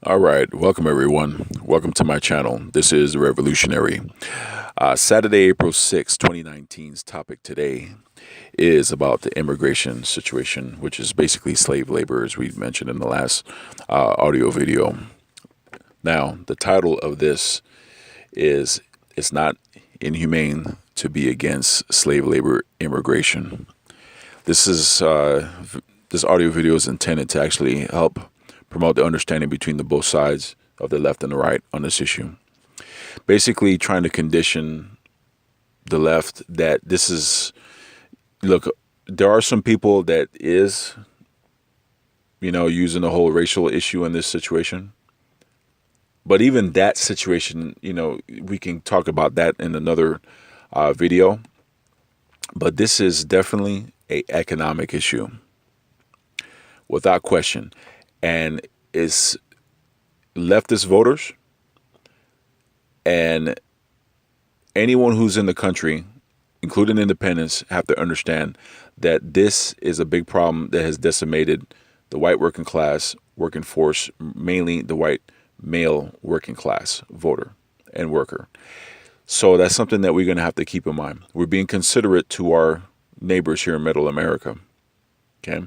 All right, welcome everyone. Welcome to my channel. This is Revolutionary. Saturday, April 6, 2019's topic today is about the immigration situation, which is basically slave labor, as we mentioned in the last audio video. Now, the title of this is It's Not Inhumane to Be Against Slave Labor Immigration. This audio video is intended to actually help promote the understanding between the both sides of the left and the right on this issue. Basically, trying to condition the left that this is look. There are some people that is, using the whole racial issue in this situation. But even that situation, we can talk about that in another video. But this is definitely a economic issue, without question. And it's leftist voters and anyone who's in the country, including independents, have to understand that this is a big problem that has decimated the white working class working force, mainly the white male working class voter and worker. So that's something that we're going to have to keep in mind. We're being considerate to our neighbors here in Middle America. Okay.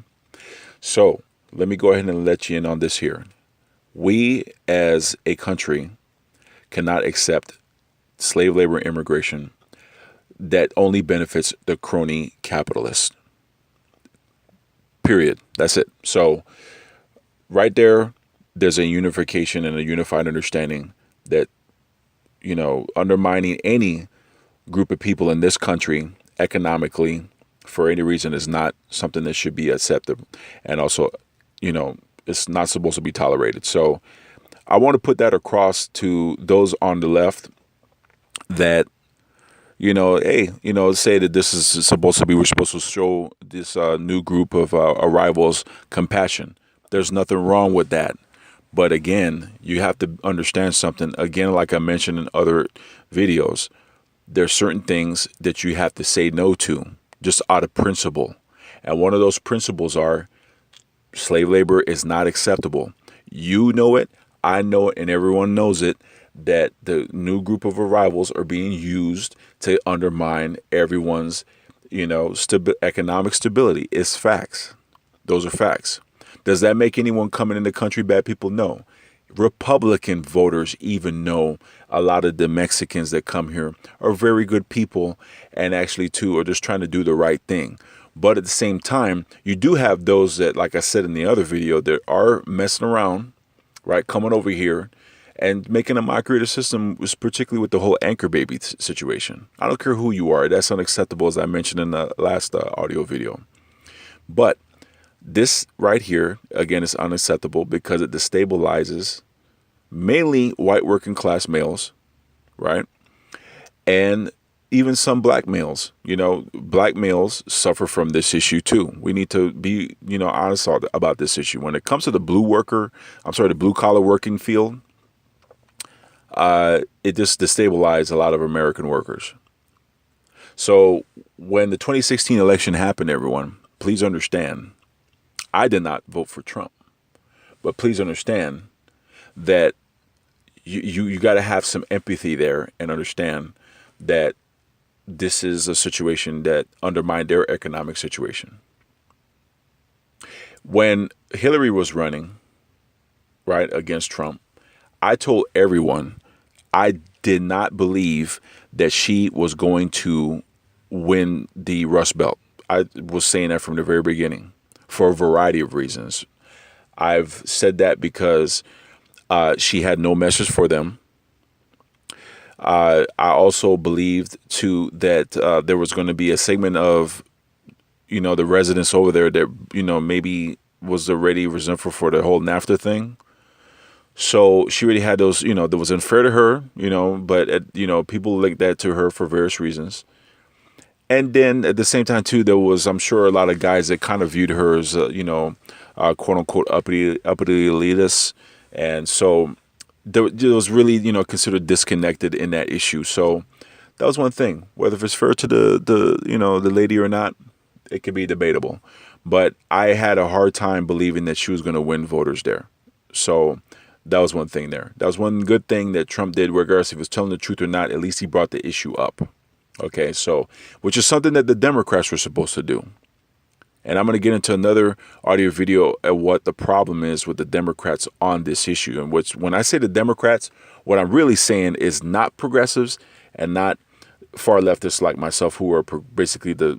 So let me go ahead and let you in on this here. We as a country cannot accept slave labor immigration that only benefits the crony capitalist. Period. That's it. So right there's a unification and a unified understanding that, undermining any group of people in this country economically for any reason is not something that should be accepted. And also, it's not supposed to be tolerated. So I want to put that across to those on the left that, say that this is supposed to be, we're supposed to show this new group of arrivals compassion. There's nothing wrong with that. But again, you have to understand something. Again, like I mentioned in other videos, there's certain things that you have to say no to just out of principle. And one of those principles are slave labor is not acceptable. You know it, I know it, and everyone knows it, that the new group of arrivals are being used to undermine everyone's, economic stability. It's facts. Those are facts. Does that make anyone coming in the country bad people? No. Republican voters even know a lot of the Mexicans that come here are very good people and actually too are just trying to do the right thing. But at the same time, you do have those that, like I said in the other video, that are messing around, right, coming over here and making a mockery of the system, particularly with the whole anchor baby situation. I don't care who you are. That's unacceptable, as I mentioned in the last audio video. But this right here, again, is unacceptable because it destabilizes mainly white working class males, right? And even some black males. Black males suffer from this issue too. We need to be, honest about this issue. When it comes to the blue collar working field, it just destabilized a lot of American workers. So when the 2016 election happened, everyone, please understand, I did not vote for Trump, but please understand that you got to have some empathy there and understand that this is a situation that undermined their economic situation. When Hillary was running, right, against Trump, I told everyone I did not believe that she was going to win the Rust Belt. I was saying that from the very beginning for a variety of reasons. I've said that because she had no message for them. I also believed too that there was going to be a segment of, the residents over there that, maybe was already resentful for the whole NAFTA thing. So she already had those, that was unfair to her, but, people linked that to her for various reasons. And then at the same time, too, there was, I'm sure, a lot of guys that kind of viewed her as, quote unquote, uppity elitist. And so there was really, considered disconnected in that issue. So that was one thing. Whether if it's fair to the lady or not, it could be debatable. But I had a hard time believing that she was going to win voters there. So That was one thing there. That was one good thing that Trump did, regardless if he was telling the truth or not. At least he brought the issue up. Okay, so, which is something that the Democrats were supposed to do. And I'm going to get into another audio video at what the problem is with the Democrats on this issue. And when I say the Democrats, what I'm really saying is not progressives and not far leftists like myself, who are basically the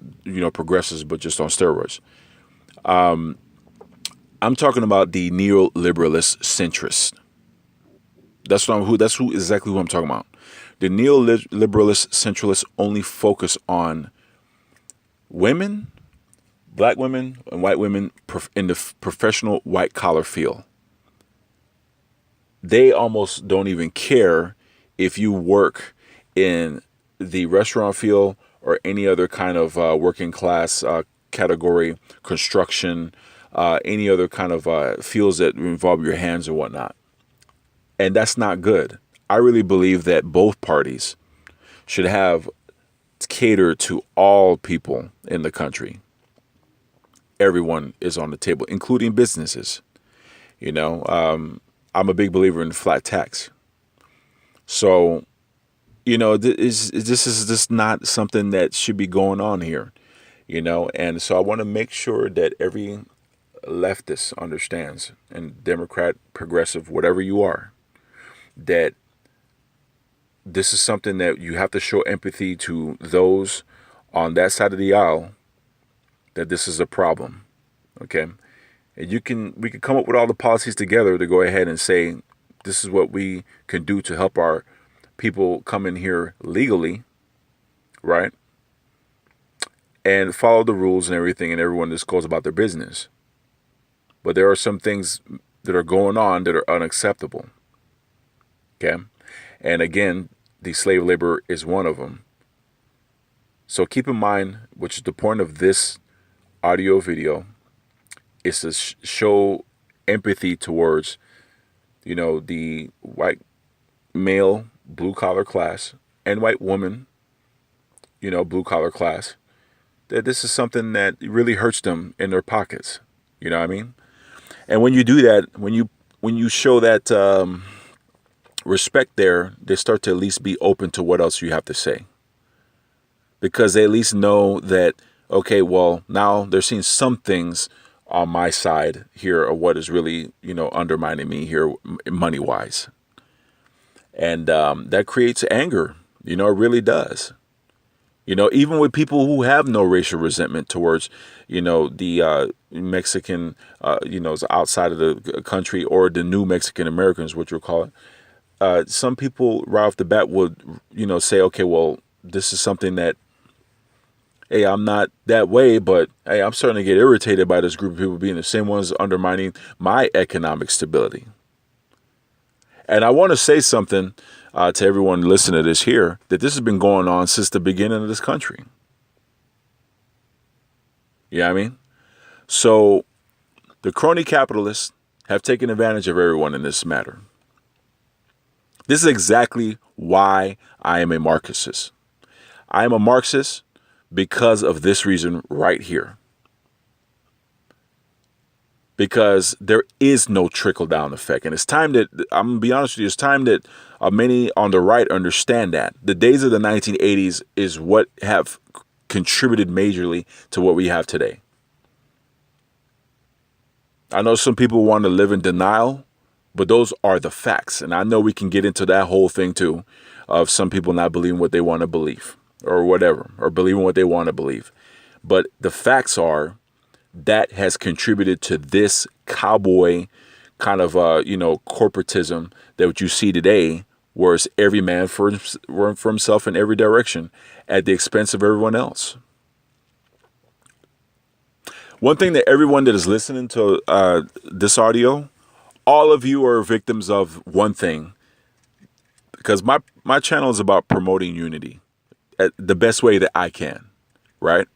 progressives, but just on steroids. I'm talking about the neoliberalist centrists. That's exactly who I'm talking about. The neoliberalist centralists only focus on women, black women, and white women in the professional white collar field. They almost don't even care if you work in the restaurant field or any other kind of working class category, construction, any other kind of fields that involve your hands or whatnot. And that's not good. I really believe that both parties should have catered to all people in the country. Everyone is on the table, including businesses. I'm a big believer in flat tax. So, this is just not something that should be going on here, and so I want to make sure that every leftist understands, and Democrat, progressive, whatever you are, that this is something that you have to show empathy to those on that side of the aisle, that this is a problem. Okay. And we can come up with all the policies together to go ahead and say, this is what we can do to help our people come in here legally, right? And follow the rules and everything, and everyone just goes about their business. But there are some things that are going on that are unacceptable. Okay. And again, the slave labor is one of them. So keep in mind, which is the point of this audio video, is to show empathy towards, the white male blue collar class and white woman, blue collar class, that this is something that really hurts them in their pockets. You know what I mean? And when you do that, when you show that respect there, they start to at least be open to what else you have to say. Because they at least know that, okay, well, now they're seeing some things on my side here of what is really, undermining me here money-wise. And that creates anger, it really does. Even with people who have no racial resentment towards, the Mexican, outside of the country, or the new Mexican Americans, what you'll call it. Some people right off the bat would, say, okay, well, this is something that, hey, I'm not that way, but hey, I'm starting to get irritated by this group of people being the same ones undermining my economic stability. And I want to say something to everyone listening to this here, that this has been going on since the beginning of this country. You know what I mean? So the crony capitalists have taken advantage of everyone in this matter. This is exactly why I am a Marxist. I am a Marxist because of this reason right here. Because there is no trickle-down effect. And it's time that, I'm going to be honest with you, it's time that many on the right understand that. The days of the 1980s is what have contributed majorly to what we have today. I know some people want to live in denial, but those are the facts. And I know we can get into that whole thing too, of some people not believing what they want to believe or whatever, or believing what they want to believe. But the facts are that has contributed to this cowboy kind of, corporatism that what you see today, where it's every man for himself in every direction at the expense of everyone else. One thing that everyone that is listening to this audio, all of you are victims of one thing, because my channel is about promoting unity at the best way that I can, right?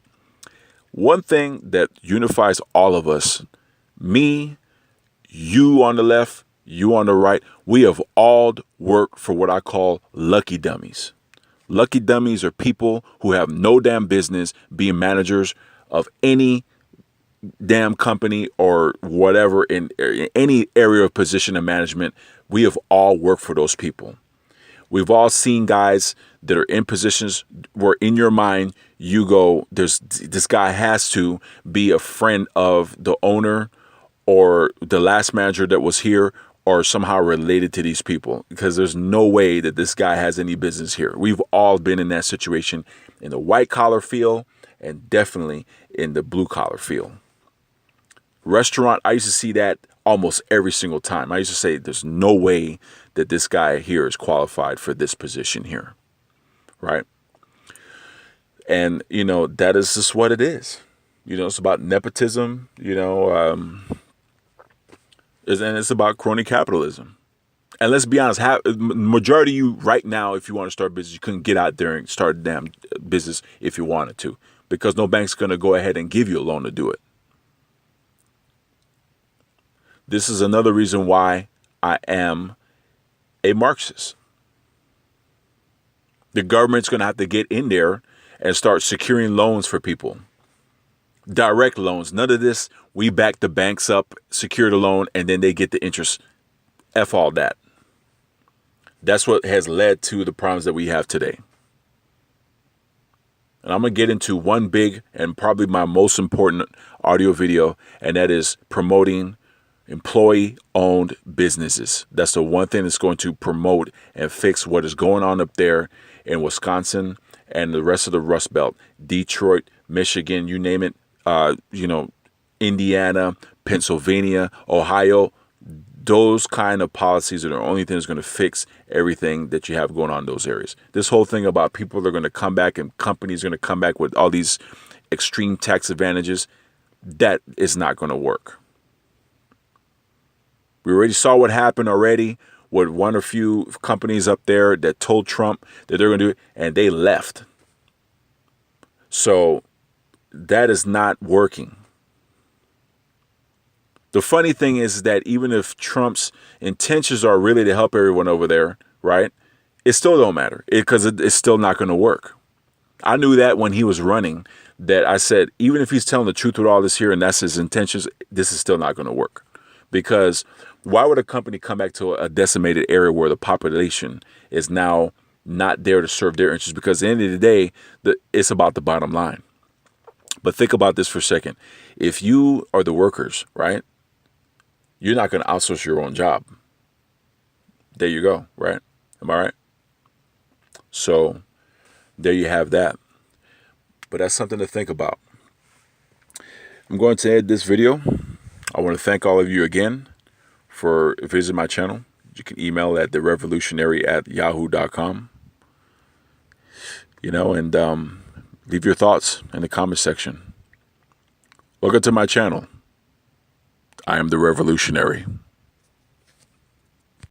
One thing that unifies all of us, me, you on the left, you on the right, we have all worked for what I call lucky dummies. Lucky dummies are people who have no damn business being managers of any damn company or whatever in any area of position of management, we have all worked for those people. We've all seen guys that are in positions where in your mind you go, this guy has to be a friend of the owner or the last manager that was here or somehow related to these people, because there's no way that this guy has any business here. We've all been in that situation in the white collar field and definitely in the blue collar field. Restaurant, I used to see that almost every single time. I used to say, there's no way that this guy here is qualified for this position here, right? And, that is just what it is. It's about nepotism, and it's about crony capitalism. And let's be honest, majority of you right now, if you want to start a business, you couldn't get out there and start a damn business if you wanted to, because no bank's going to go ahead and give you a loan to do it. This is another reason why I am a Marxist. The government's going to have to get in there and start securing loans for people. Direct loans. None of this, we back the banks up, secure the loan, and then they get the interest. F all that. That's what has led to the problems that we have today. And I'm going to get into one big and probably my most important audio video, and that is promoting employee-owned businesses. That's the one thing that's going to promote and fix what is going on up there in Wisconsin and the rest of the Rust Belt, Detroit, Michigan, you name it, Indiana, Pennsylvania, Ohio. Those kind of policies are the only thing that's going to fix everything that you have going on in those areas. This whole thing about people are going to come back and companies are going to come back with all these extreme tax advantages, that is not going to work. We already saw what happened already with one or few companies up there that told Trump that they're going to do it, and they left. So that is not working. The funny thing is that even if Trump's intentions are really to help everyone over there, right, it still don't matter because it's still not going to work. I knew that when he was running, that I said, even if he's telling the truth with all this here and that's his intentions, this is still not going to work. Because why would a company come back to a decimated area where the population is now not there to serve their interests? Because at the end of the day, it's about the bottom line. But think about this for a second. If you are the workers, right, you're not going to outsource your own job. There you go, right? Am I right? So there you have that. But that's something to think about. I'm going to end this video. I want to thank all of you again for visiting my channel. You can email at therevolutionary@yahoo.com. And leave your thoughts in the comment section. Welcome to my channel. I am the Revolutionary.